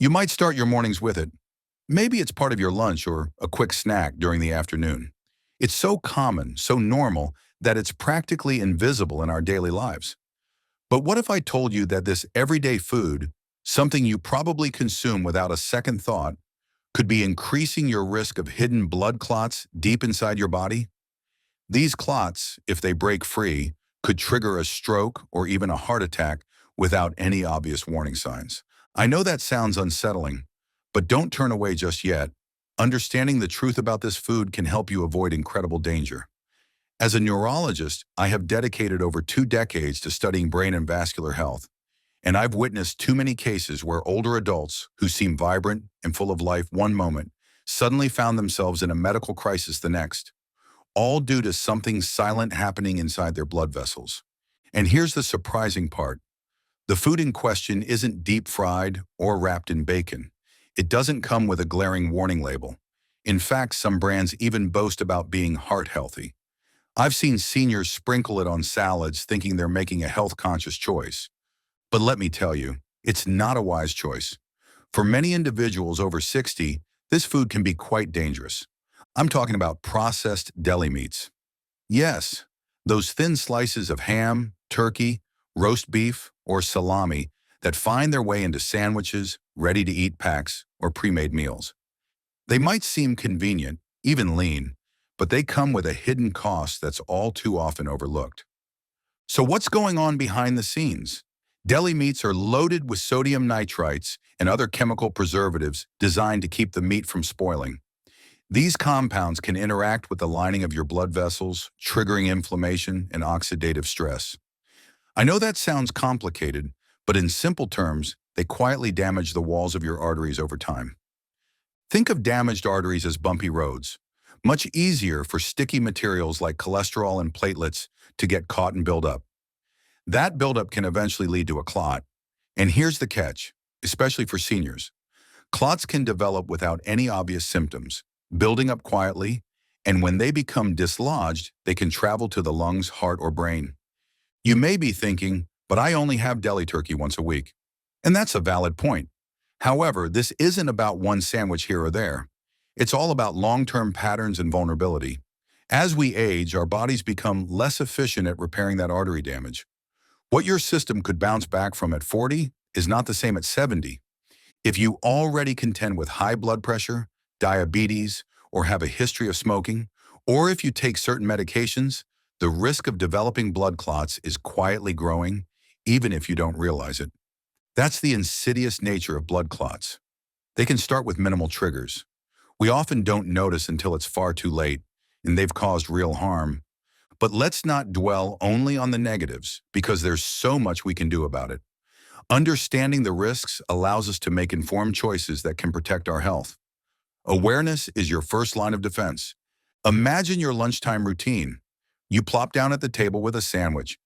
You might start your mornings with it. Maybe it's part of your lunch or a quick snack during the afternoon. It's so common, so normal, that it's practically invisible in our daily lives. But what if I told you that this everyday food, something you probably consume without a second thought, could be increasing your risk of hidden blood clots deep inside your body? These clots, if they break free, could trigger a stroke or even a heart attack without any obvious warning signs. I know that sounds unsettling, but don't turn away just yet. Understanding the truth about this food can help you avoid incredible danger. As a neurologist, I have dedicated over 2 decades to studying brain and vascular health, and I've witnessed too many cases where older adults who seem vibrant and full of life one moment suddenly found themselves in a medical crisis the next, all due to something silent happening inside their blood vessels. And here's the surprising part. The food in question isn't deep fried or wrapped in bacon. It doesn't come with a glaring warning label. In fact, some brands even boast about being heart healthy. I've seen seniors sprinkle it on salads thinking they're making a health-conscious choice. But let me tell you, it's not a wise choice. For many individuals over 60, this food can be quite dangerous. I'm talking about processed deli meats. Yes, those thin slices of ham, turkey, roast beef, or salami that find their way into sandwiches, ready-to-eat packs, or pre-made meals. They might seem convenient, even lean, but they come with a hidden cost that's all too often overlooked. So what's going on behind the scenes? Deli meats are loaded with sodium nitrites and other chemical preservatives designed to keep the meat from spoiling. These compounds can interact with the lining of your blood vessels, triggering inflammation and oxidative stress. I know that sounds complicated, but in simple terms, they quietly damage the walls of your arteries over time. Think of damaged arteries as bumpy roads. Much easier for sticky materials like cholesterol and platelets to get caught and build up. That buildup can eventually lead to a clot. And here's the catch, especially for seniors. Clots can develop without any obvious symptoms, building up quietly, and when they become dislodged, they can travel to the lungs, heart, or brain. You may be thinking, but I only have deli turkey once a week. And that's a valid point. However, this isn't about one sandwich here or there. It's all about long-term patterns and vulnerability. As we age, our bodies become less efficient at repairing that artery damage. What your system could bounce back from at 40 is not the same at 70. If you already contend with high blood pressure, diabetes, or have a history of smoking, or if you take certain medications, the risk of developing blood clots is quietly growing, even if you don't realize it. That's the insidious nature of blood clots. They can start with minimal triggers. We often don't notice until it's far too late, and they've caused real harm. But let's not dwell only on the negatives, because there's so much we can do about it. Understanding the risks allows us to make informed choices that can protect our health. Awareness is your first line of defense. Imagine your lunchtime routine. You plop down at the table with a sandwich,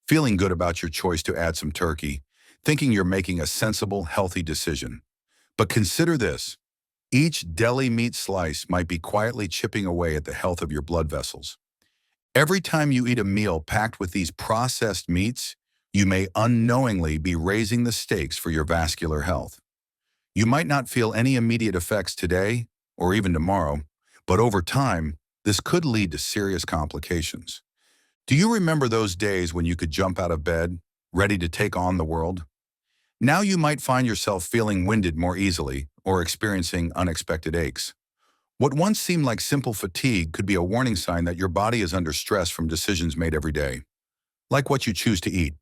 feeling good about your choice to add some turkey, thinking you're making a sensible, healthy decision. But consider this. Each deli meat slice might be quietly chipping away at the health of your blood vessels. Every time you eat a meal packed with these processed meats, you may unknowingly be raising the stakes for your vascular health. You might not feel any immediate effects today or even tomorrow, but over time, this could lead to serious complications. Do you remember those days when you could jump out of bed, ready to take on the world? Now you might find yourself feeling winded more easily or experiencing unexpected aches. What once seemed like simple fatigue could be a warning sign that your body is under stress from decisions made every day, like what you choose to eat.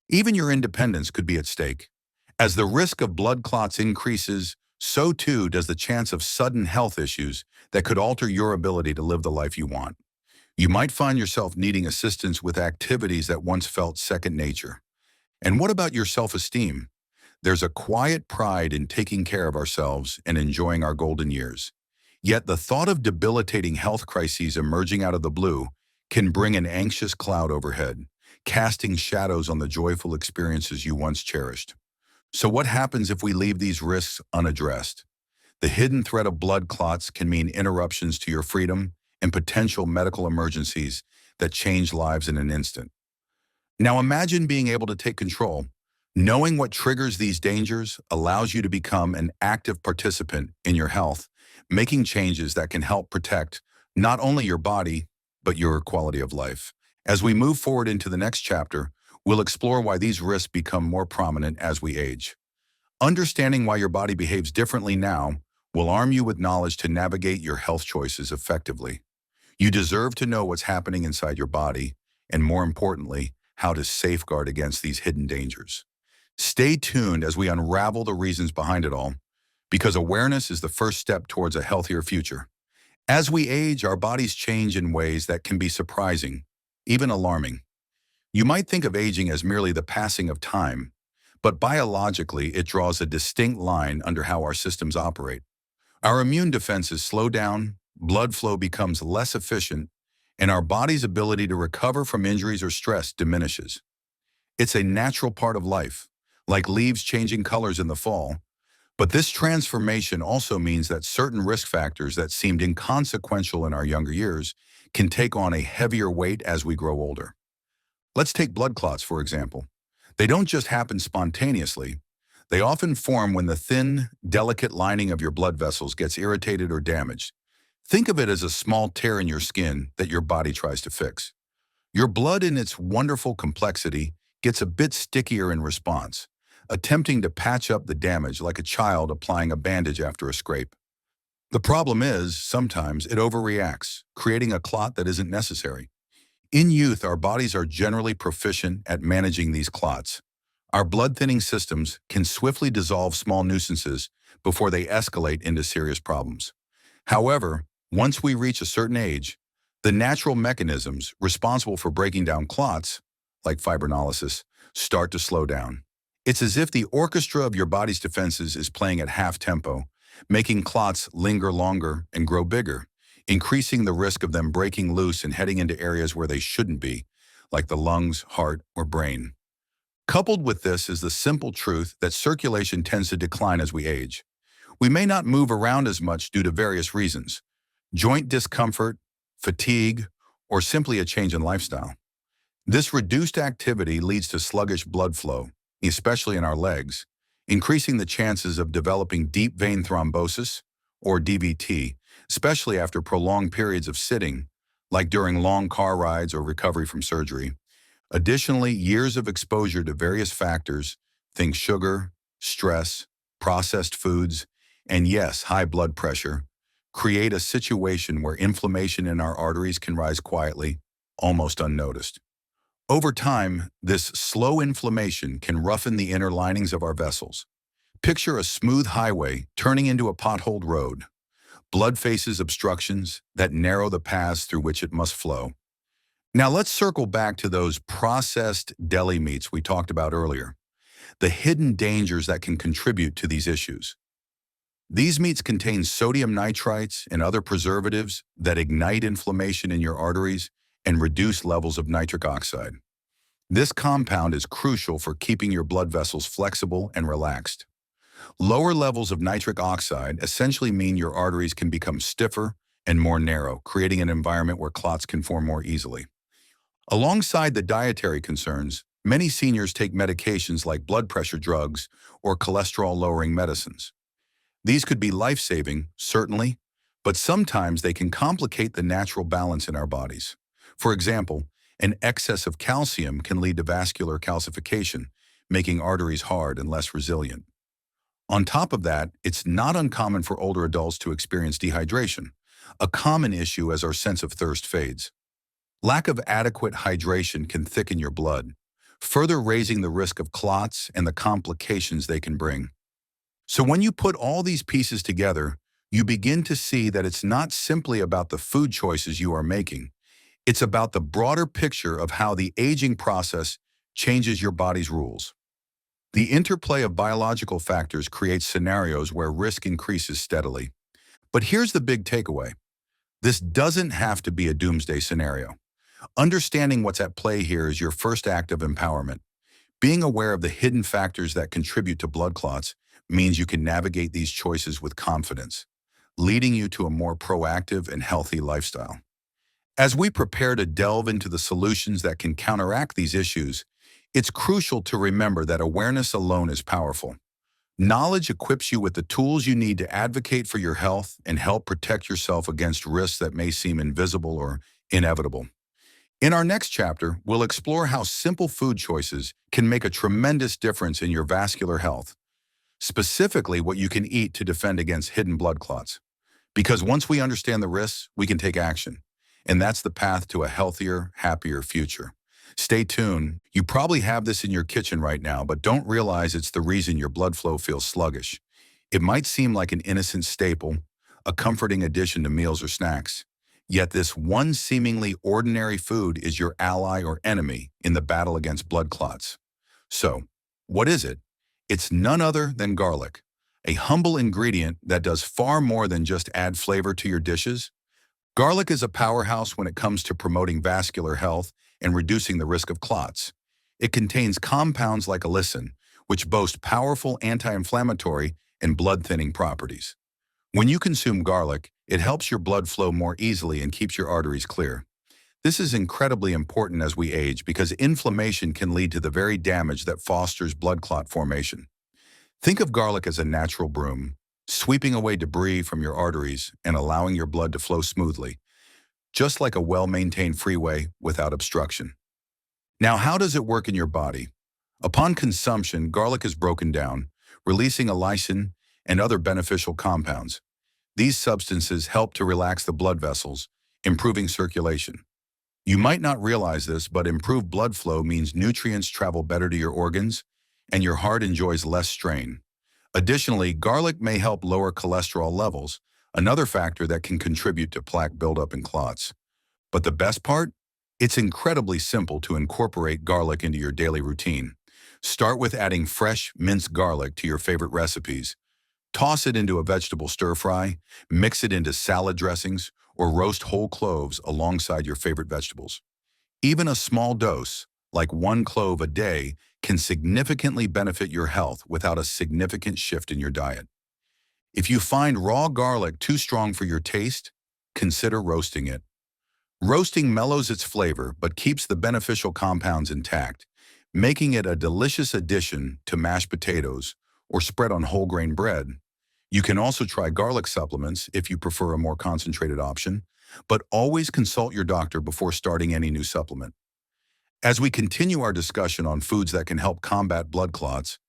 Even your independence could be at stake. As the risk of blood clots increases, so too does the chance of sudden health issues that could alter your ability to live the life you want. You might find yourself needing assistance with activities that once felt second nature. And what about your self-esteem? There's a quiet pride in taking care of ourselves and enjoying our golden years. Yet the thought of debilitating health crises emerging out of the blue can bring an anxious cloud overhead, casting shadows on the joyful experiences you once cherished. So what happens if we leave these risks unaddressed? The hidden threat of blood clots can mean interruptions to your freedom and potential medical emergencies that change lives in an instant. Now imagine being able to take control, Knowing what triggers these dangers allows you to become an active participant in your health, making changes that can help protect not only your body, but your quality of life. As we move forward into the next chapter, we'll explore why these risks become more prominent as we age. Understanding why your body behaves differently now will arm you with knowledge to navigate your health choices effectively. You deserve to know what's happening inside your body, and more importantly, how to safeguard against these hidden dangers. Stay tuned as we unravel the reasons behind it all, because awareness is the first step towards a healthier future. As we age, our bodies change in ways that can be surprising, even alarming. You might think of aging as merely the passing of time, but biologically it draws a distinct line under how our systems operate. Our immune defenses slow down, blood flow becomes less efficient, and our body's ability to recover from injuries or stress diminishes. It's a natural part of life, like leaves changing colors in the fall. But this transformation also means that certain risk factors that seemed inconsequential in our younger years can take on a heavier weight as we grow older. Let's take blood clots, for example. They don't just happen spontaneously. They often form when the thin, delicate lining of your blood vessels gets irritated or damaged. Think of it as a small tear in your skin that your body tries to fix. Your blood, in its wonderful complexity, gets a bit stickier in response, attempting to patch up the damage like a child applying a bandage after a scrape. The problem is, sometimes it overreacts, creating a clot that isn't necessary. In youth, our bodies are generally proficient at managing these clots. Our blood-thinning systems can swiftly dissolve small nuisances before they escalate into serious problems. However, once we reach a certain age, the natural mechanisms responsible for breaking down clots, like fibrinolysis, start to slow down. It's as if the orchestra of your body's defenses is playing at half tempo, making clots linger longer and grow bigger, increasing the risk of them breaking loose and heading into areas where they shouldn't be, like the lungs, heart, or brain. Coupled with this is the simple truth that circulation tends to decline as we age. We may not move around as much due to various reasons: joint discomfort, fatigue, or simply a change in lifestyle. This reduced activity leads to sluggish blood flow, especially in our legs, increasing the chances of developing deep vein thrombosis, or DVT, especially after prolonged periods of sitting, like during long car rides or recovery from surgery. Additionally, years of exposure to various factors, think sugar, stress, processed foods, and yes, high blood pressure, create a situation where inflammation in our arteries can rise quietly, almost unnoticed. Over time, this slow inflammation can roughen the inner linings of our vessels. Picture a smooth highway turning into a potholed road. Blood faces obstructions that narrow the paths through which it must flow. Now let's circle back to those processed deli meats we talked about earlier, the hidden dangers that can contribute to these issues. These meats contain sodium nitrites and other preservatives that ignite inflammation in your arteries and reduce levels of nitric oxide. This compound is crucial for keeping your blood vessels flexible and relaxed. Lower levels of nitric oxide essentially mean your arteries can become stiffer and more narrow, creating an environment where clots can form more easily. Alongside the dietary concerns, many seniors take medications like blood pressure drugs or cholesterol-lowering medicines. These could be life-saving, certainly, but sometimes they can complicate the natural balance in our bodies. For example, an excess of calcium can lead to vascular calcification, making arteries hard and less resilient. On top of that, it's not uncommon for older adults to experience dehydration, a common issue as our sense of thirst fades. Lack of adequate hydration can thicken your blood, further raising the risk of clots and the complications they can bring. So when you put all these pieces together, you begin to see that it's not simply about the food choices you are making. It's about the broader picture of how the aging process changes your body's rules. The interplay of biological factors creates scenarios where risk increases steadily. But here's the big takeaway. This doesn't have to be a doomsday scenario. Understanding what's at play here is your first act of empowerment. Being aware of the hidden factors that contribute to blood clots means you can navigate these choices with confidence, leading you to a more proactive and healthy lifestyle. As we prepare to delve into the solutions that can counteract these issues, It's crucial to remember that awareness alone is powerful. Knowledge equips you with the tools you need to advocate for your health and help protect yourself against risks that may seem invisible or inevitable. In our next chapter, we'll explore how simple food choices can make a tremendous difference in your vascular health, specifically what you can eat to defend against hidden blood clots. Because once we understand the risks, we can take action. And that's the path to a healthier, happier future. Stay tuned. You probably have this in your kitchen right now, but don't realize it's the reason your blood flow feels sluggish. It might seem like an innocent staple, a comforting addition to meals or snacks. Yet this one seemingly ordinary food is your ally or enemy in the battle against blood clots. So, what is it? It's none other than garlic, a humble ingredient that does far more than just add flavor to your dishes. Garlic is a powerhouse when it comes to promoting vascular health and reducing the risk of clots. It contains compounds like allicin, which boast powerful anti-inflammatory and blood-thinning properties. When you consume garlic, it helps your blood flow more easily and keeps your arteries clear. This is incredibly important as we age because inflammation can lead to the very damage that fosters blood clot formation. Think of garlic as a natural broom, sweeping away debris from your arteries and allowing your blood to flow smoothly, just like a well-maintained freeway without obstruction. Now, how does it work in your body? Upon consumption, garlic is broken down, releasing allicin and other beneficial compounds. These substances help to relax the blood vessels, improving circulation. You might not realize this, but improved blood flow means nutrients travel better to your organs and your heart enjoys less strain. Additionally, garlic may help lower cholesterol levels, another factor that can contribute to plaque buildup and clots. But the best part? It's incredibly simple to incorporate garlic into your daily routine. Start with adding fresh, minced garlic to your favorite recipes. Toss it into a vegetable stir-fry, mix it into salad dressings, or roast whole cloves alongside your favorite vegetables. Even a small dose, like 1 clove a day, can significantly benefit your health without a significant shift in your diet. If you find raw garlic too strong for your taste, consider roasting it. Roasting mellows its flavor but keeps the beneficial compounds intact, making it a delicious addition to mashed potatoes or spread on whole grain bread. You can also try garlic supplements if you prefer a more concentrated option, but always consult your doctor before starting any new supplement. As we continue our discussion on foods that can help combat blood clots,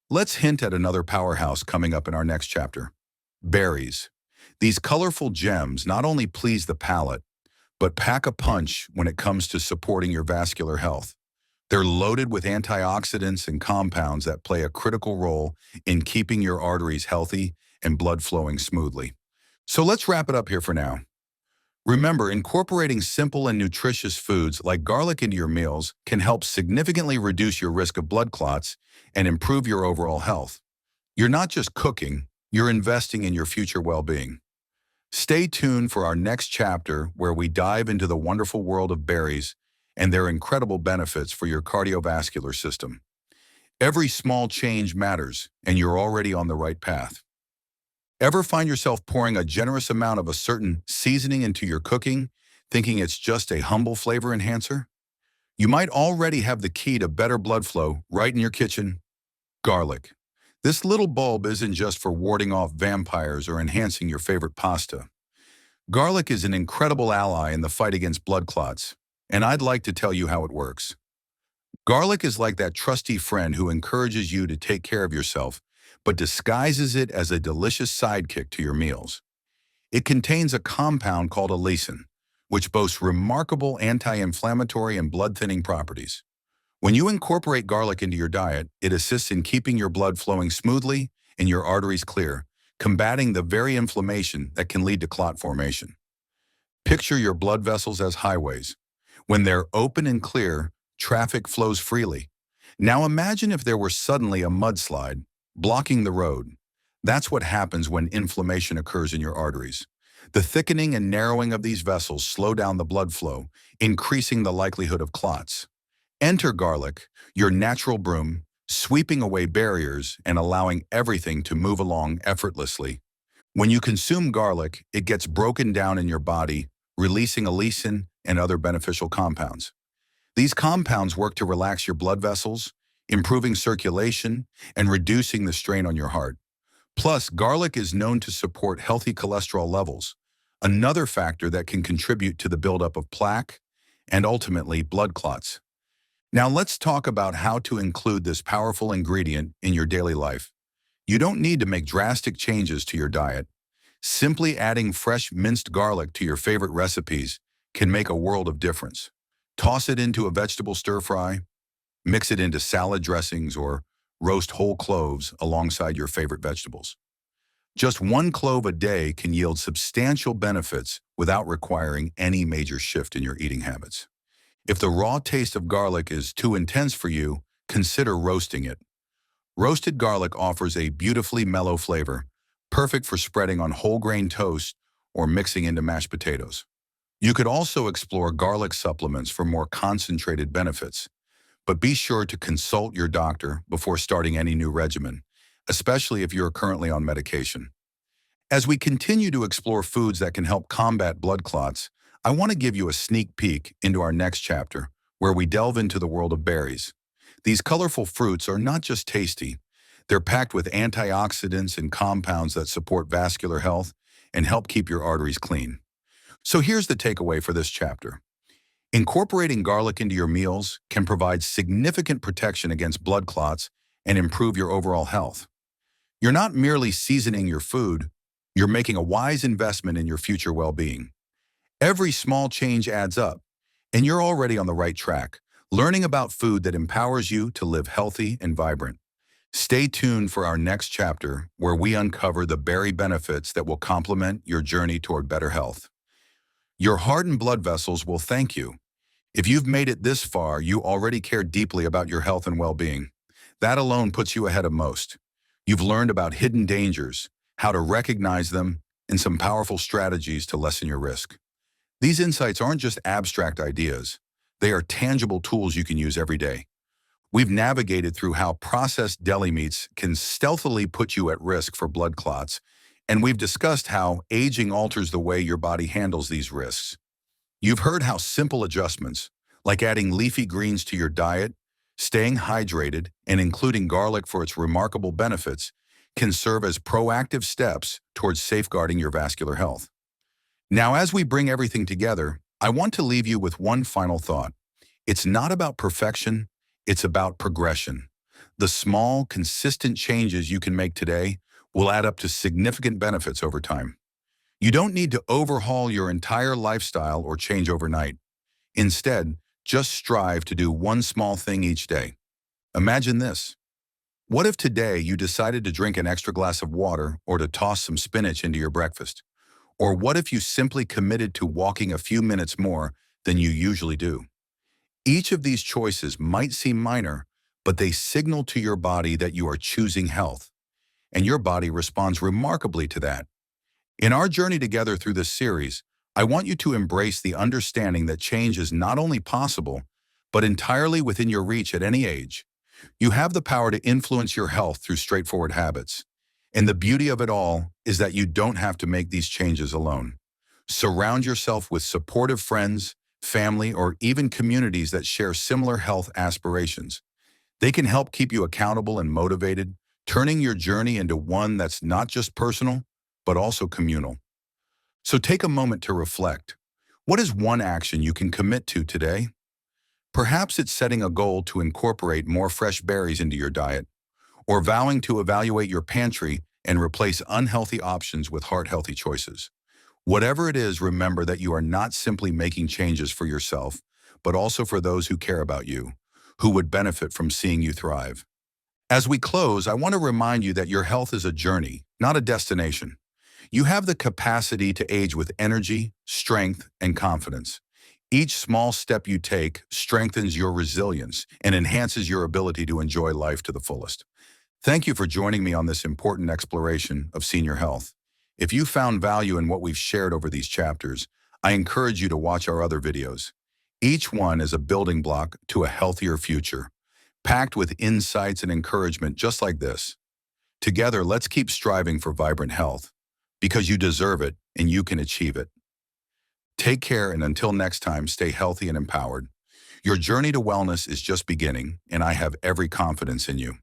let's hint at another powerhouse coming up in our next chapter: berries. These colorful gems not only please the palate, but pack a punch when it comes to supporting your vascular health. They're loaded with antioxidants and compounds that play a critical role in keeping your arteries healthy and blood flowing smoothly. So let's wrap it up here for now. Remember, incorporating simple and nutritious foods like garlic into your meals can help significantly reduce your risk of blood clots and improve your overall health. You're not just cooking, you're investing in your future well-being. Stay tuned for our next chapter where we dive into the wonderful world of berries and their incredible benefits for your cardiovascular system. Every small change matters, and you're already on the right path. Ever find yourself pouring a generous amount of a certain seasoning into your cooking, thinking it's just a humble flavor enhancer? You might already have the key to better blood flow right in your kitchen: garlic. This little bulb isn't just for warding off vampires or enhancing your favorite pasta. Garlic is an incredible ally in the fight against blood clots, and I'd like to tell you how it works. Garlic is like that trusty friend who encourages you to take care of yourself, but disguises it as a delicious sidekick to your meals. It contains a compound called allicin, which boasts remarkable anti-inflammatory and blood-thinning properties. When you incorporate garlic into your diet, it assists in keeping your blood flowing smoothly and your arteries clear, combating the very inflammation that can lead to clot formation. Picture your blood vessels as highways. When they're open and clear, traffic flows freely. Now imagine if there were suddenly a mudslide blocking the road. That's what happens when inflammation occurs in your arteries. The thickening and narrowing of these vessels slow down the blood flow, increasing the likelihood of clots. Enter garlic, your natural broom, sweeping away barriers and allowing everything to move along effortlessly. When you consume garlic, it gets broken down in your body, releasing allicin and other beneficial compounds. These compounds work to relax your blood vessels, improving circulation and reducing the strain on your heart. Plus, garlic is known to support healthy cholesterol levels, another factor that can contribute to the buildup of plaque and ultimately blood clots. Now let's talk about how to include this powerful ingredient in your daily life. You don't need to make drastic changes to your diet. Simply adding fresh minced garlic to your favorite recipes can make a world of difference. Toss it into a vegetable stir-fry, mix it into salad dressings, or roast whole cloves alongside your favorite vegetables. Just one clove a day can yield substantial benefits without requiring any major shift in your eating habits. If the raw taste of garlic is too intense for you, consider roasting it. Roasted garlic offers a beautifully mellow flavor, perfect for spreading on whole grain toast or mixing into mashed potatoes. You could also explore garlic supplements for more concentrated benefits, but be sure to consult your doctor before starting any new regimen, especially if you're currently on medication. As we continue to explore foods that can help combat blood clots, I want to give you a sneak peek into our next chapter, where we delve into the world of berries. These colorful fruits are not just tasty, they're packed with antioxidants and compounds that support vascular health and help keep your arteries clean. So here's the takeaway for this chapter. Incorporating garlic into your meals can provide significant protection against blood clots and improve your overall health. You're not merely seasoning your food, you're making a wise investment in your future well-being. Every small change adds up, and you're already on the right track, learning about food that empowers you to live healthy and vibrant. Stay tuned for our next chapter, where we uncover the berry benefits that will complement your journey toward better health. Your heart and blood vessels will thank you. If you've made it this far, you already care deeply about your health and well-being. That alone puts you ahead of most. You've learned about hidden dangers, how to recognize them, and some powerful strategies to lessen your risk. These insights aren't just abstract ideas. They are tangible tools you can use every day. We've navigated through how processed deli meats can stealthily put you at risk for blood clots, and we've discussed how aging alters the way your body handles these risks. You've heard how simple adjustments, like adding leafy greens to your diet, staying hydrated, and including garlic for its remarkable benefits, can serve as proactive steps towards safeguarding your vascular health. Now, as we bring everything together, I want to leave you with one final thought. It's not about perfection, it's about progression. The small, consistent changes you can make today will add up to significant benefits over time. You don't need to overhaul your entire lifestyle or change overnight. Instead, just strive to do one small thing each day. Imagine this. What if today you decided to drink an extra glass of water or to toss some spinach into your breakfast? Or what if you simply committed to walking a few minutes more than you usually do? Each of these choices might seem minor, but they signal to your body that you are choosing health, and your body responds remarkably to that. In our journey together through this series, I want you to embrace the understanding that change is not only possible, but entirely within your reach at any age. You have the power to influence your health through straightforward habits. And the beauty of it all is that you don't have to make these changes alone. Surround yourself with supportive friends, family, or even communities that share similar health aspirations. They can help keep you accountable and motivated, turning your journey into one that's not just personal, but also communal. So take a moment to reflect. What is one action you can commit to today? Perhaps it's setting a goal to incorporate more fresh berries into your diet, or vowing to evaluate your pantry and replace unhealthy options with heart-healthy choices. Whatever it is, remember that you are not simply making changes for yourself, but also for those who care about you, who would benefit from seeing you thrive. As we close, I want to remind you that your health is a journey, not a destination. You have the capacity to age with energy, strength, and confidence. Each small step you take strengthens your resilience and enhances your ability to enjoy life to the fullest. Thank you for joining me on this important exploration of senior health. If you found value in what we've shared over these chapters, I encourage you to watch our other videos. Each one is a building block to a healthier future, packed with insights and encouragement just like this. Together, let's keep striving for vibrant health, because you deserve it and you can achieve it. Take care, and until next time, stay healthy and empowered. Your journey to wellness is just beginning, and I have every confidence in you.